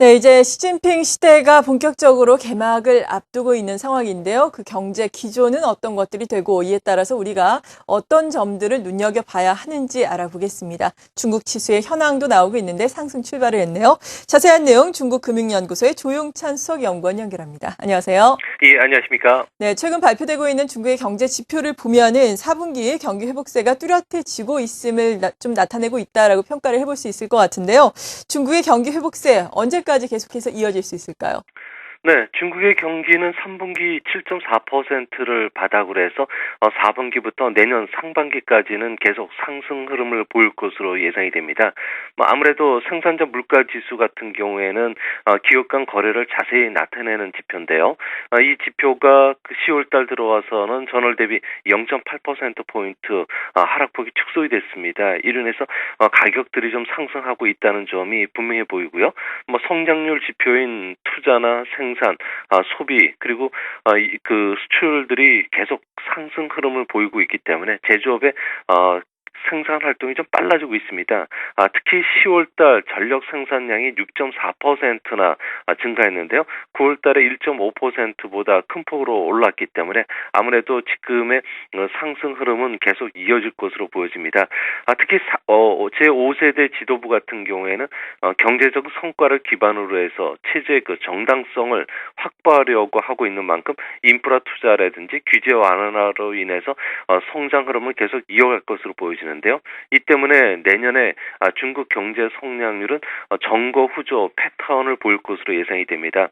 네, 이제 시진핑 시대가 본격적으로 개막을 앞두고 있는 상황인데요. 그 경제 기조는 어떤 것들이 되고 이에 따라서 우리가 어떤 점들을 눈여겨봐야 하는지 알아보겠습니다. 중국 지수의 현황도 나오고 있는데 상승 출발을 했네요. 자세한 내용 중국금융연구소의 조용찬 수석연구원 연결합니다. 안녕하세요. 예, 안녕하십니까. 네, 최근 발표되고 있는 중국의 경제 지표를 보면은 4분기 경기 회복세가 뚜렷해지고 있음을 좀 나타내고 있다라고 평가를 해볼 수 있을 것 같은데요. 중국의 경기 회복세 언제까지 계속해서 이어질 수 있을까요? 네, 중국의 경기는 3분기 7.4%를 바닥으로 해서 4분기부터 내년 상반기까지는 계속 상승 흐름을 보일 것으로 예상이 됩니다. 아무래도 생산자 물가 지수 같은 경우에는 기업 간 거래를 자세히 나타내는 지표인데요. 이 지표가 10월 달 들어와서는 전월 대비 0.8%포인트 하락폭이 축소이 됐습니다. 이로 인해서 가격들이 좀 상승하고 있다는 점이 분명해 보이고요. 성장률 지표인 투자나 생산, 소비 그리고 그 수출들이 계속 상승 흐름을 보이고 있기 때문에 제조업의 생산 활동이 좀 빨라지고 있습니다. 특히 10월달 전력 생산량이 6.4%나 증가했는데요. 9월달에 1.5%보다 큰 폭으로 올랐기 때문에 아무래도 지금의 상승 흐름은 계속 이어질 것으로 보여집니다. 특히 제5세대 지도부 같은 경우에는 경제적 성과를 기반으로 해서 체제의 그 정당성을 확보하려고 하고 있는 만큼 인프라 투자라든지 규제 완화로 인해서 성장 흐름을 계속 이어갈 것으로 보여지는데요. 이 때문에 내년에 중국 경제 성장률은 전거 후조 패턴을 보일 것으로 예상이 됩니다.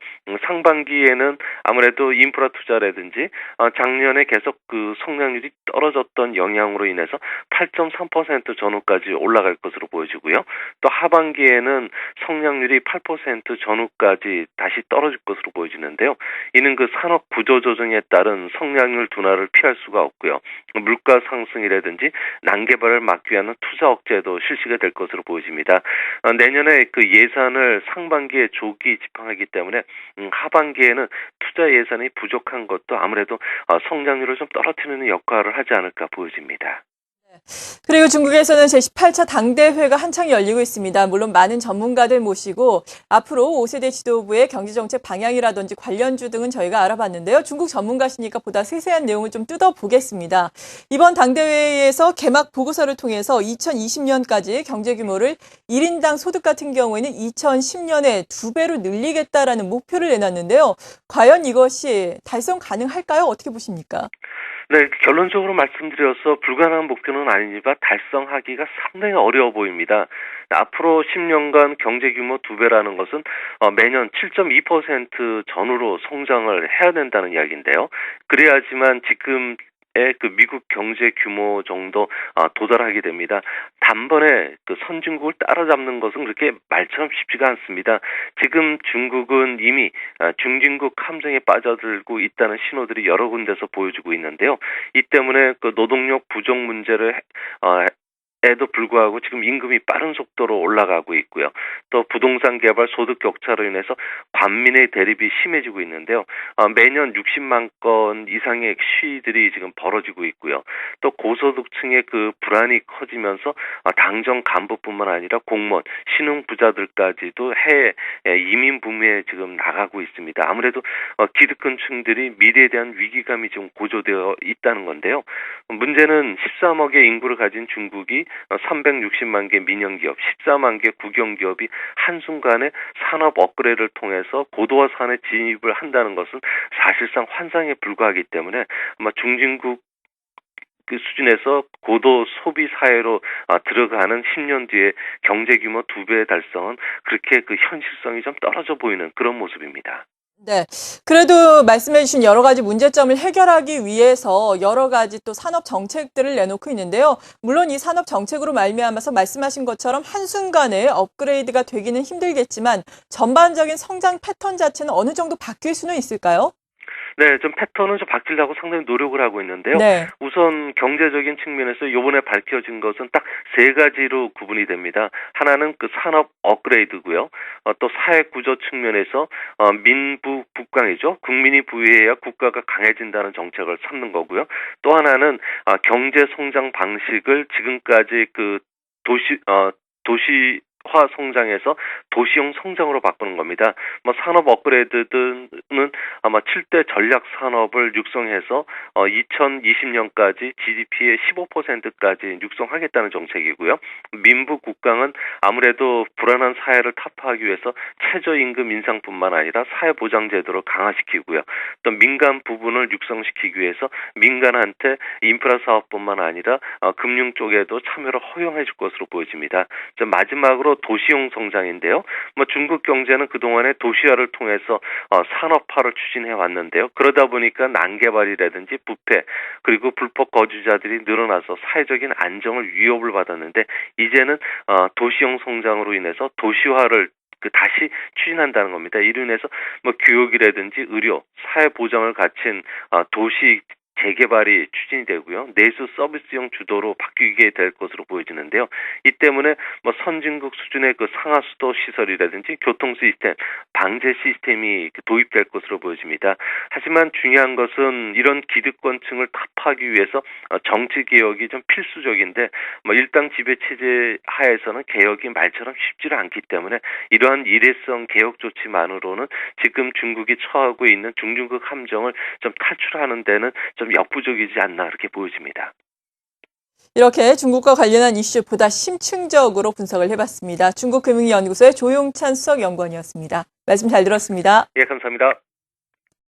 상반기에는 아무래도 인프라 투자라든지 작년에 계속 그 성장률이 떨어졌던 영향으로 인해서 8.3% 전후까지 올라갈 것으로 보여지고요. 또 하반기에는 성장률이 8% 전후까지 다시 떨어질 것으로 보여지는데요. 이는 그 산업 구조 조정에 따른 성장률 둔화를 피할 수가 없고요. 물가 상승이라든지 난개발을 막기 위한 투자 억제도 실시가 될 것으로 보여집니다. 내년에 그 예산을 상반기에 조기 집행하기 때문에 하반기에는 투자 예산이 부족한 것도 아무래도 성장률을 좀 떨어뜨리는 역할을 하지 않을까 보여집니다. 그리고 중국에서는 제18차 당대회가 한창 열리고 있습니다. 물론 많은 전문가들 모시고 앞으로 5세대 지도부의 경제정책 방향이라든지 관련주 등은 저희가 알아봤는데요. 중국 전문가시니까 보다 세세한 내용을 좀 뜯어보겠습니다. 이번 당대회에서 개막 보고서를 통해서 2020년까지 경제 규모를 1인당 소득 같은 경우에는 2010년에 2배로 늘리겠다라는 목표를 내놨는데요. 과연 이것이 달성 가능할까요? 어떻게 보십니까? 네, 결론적으로 말씀드려서 불가능한 목표는 아니지만 달성하기가 상당히 어려워 보입니다. 앞으로 10년간 경제 규모 2배라는 것은 매년 7.2% 전후로 성장을 해야 된다는 이야기인데요. 그래야지만 지금 그 미국 경제 규모 정도 도달하게 됩니다. 단번에 그 선진국을 따라잡는 것은 그렇게 말처럼 쉽지가 않습니다. 지금 중국은 이미 중진국 함정에 빠져들고 있다는 신호들이 여러 군데서 보여주고 있는데요. 이 때문에 그 노동력 부족 문제를 에도 불구하고 지금 임금이 빠른 속도로 올라가고 있고요. 또 부동산 개발 소득 격차로 인해서 관민의 대립이 심해지고 있는데요. 매년 60만 건 이상의 시위들이 지금 벌어지고 있고요. 또 고소득층의 그 불안이 커지면서 당정 간부뿐만 아니라 공무원, 신흥 부자들까지도 해외 이민 붐에 지금 나가고 있습니다. 아무래도 기득권층들이 미래에 대한 위기감이 좀 고조되어 있다는 건데요. 문제는 13억의 인구를 가진 중국이 360만 개 민영기업, 14만 개 국영기업이 한순간에 산업 업그레이드를 통해서 고도화 산업에 진입을 한다는 것은 사실상 환상에 불과하기 때문에 아마 중진국 그 수준에서 고도 소비 사회로 들어가는 10년 뒤에 경제 규모 2배 달성은 그렇게 그 현실성이 좀 떨어져 보이는 그런 모습입니다. 네. 그래도 말씀해 주신 여러 가지 문제점을 해결하기 위해서 여러 가지 또 산업 정책들을 내놓고 있는데요. 물론 이 산업 정책으로 말미암아서 말씀하신 것처럼 한순간에 업그레이드가 되기는 힘들겠지만 전반적인 성장 패턴 자체는 어느 정도 바뀔 수는 있을까요? 네, 좀 패턴은 좀 바뀌려고 상당히 노력을 하고 있는데요. 네. 우선 경제적인 측면에서 이번에 밝혀진 것은 딱 세 가지로 구분이 됩니다. 하나는 그 산업 업그레이드고요. 또 사회 구조 측면에서 민부 국강이죠. 국민이 부유해야 국가가 강해진다는 정책을 삼는 거고요. 또 하나는 경제 성장 방식을 지금까지 그 도시 성장에서 도시형 성장으로 바꾸는 겁니다. 산업 업그레이드는 아마 7대 전략 산업을 육성해서 2020년까지 GDP의 15%까지 육성하겠다는 정책이고요. 민부 국강은 아무래도 불안한 사회를 타파하기 위해서 최저임금 인상뿐만 아니라 사회보장제도를 강화시키고요. 또 민간 부분을 육성시키기 위해서 민간한테 인프라 사업뿐만 아니라 금융 쪽에도 참여를 허용해 줄 것으로 보여집니다. 마지막으로 도시형 성장인데요. 중국 경제는 그동안에 도시화를 통해서 산업화를 추진해 왔는데요. 그러다 보니까 난개발이라든지 부패 그리고 불법 거주자들이 늘어나서 사회적인 안정을 위협을 받았는데 이제는 도시형 성장으로 인해서 도시화를 다시 추진한다는 겁니다. 이로 인해서 교육이라든지 의료, 사회 보장을 갖춘 도시 재개발이 추진이 되고요. 내수 서비스형 주도로 바뀌게 될 것으로 보여지는데요. 이 때문에 선진국 수준의 상하수도 시설이라든지 교통 시스템, 방제 시스템이 도입될 것으로 보여집니다. 하지만 중요한 것은 이런 기득권층을 타파하기 위해서 정치 개혁이 좀 필수적인데 일당 지배 체제 하에서는 개혁이 말처럼 쉽지는 않기 때문에 이러한 일회성 개혁 조치만으로는 지금 중국이 처하고 있는 중증국 함정을 좀 탈출하는 데는 좀 역부족이지 않나 그렇게 보여집니다. 이렇게 중국과 관련한 이슈 보다 심층적으로 분석을 해봤습니다. 중국금융연구소의 조용찬 수석연구원이었습니다. 말씀 잘 들었습니다. 예, 감사합니다.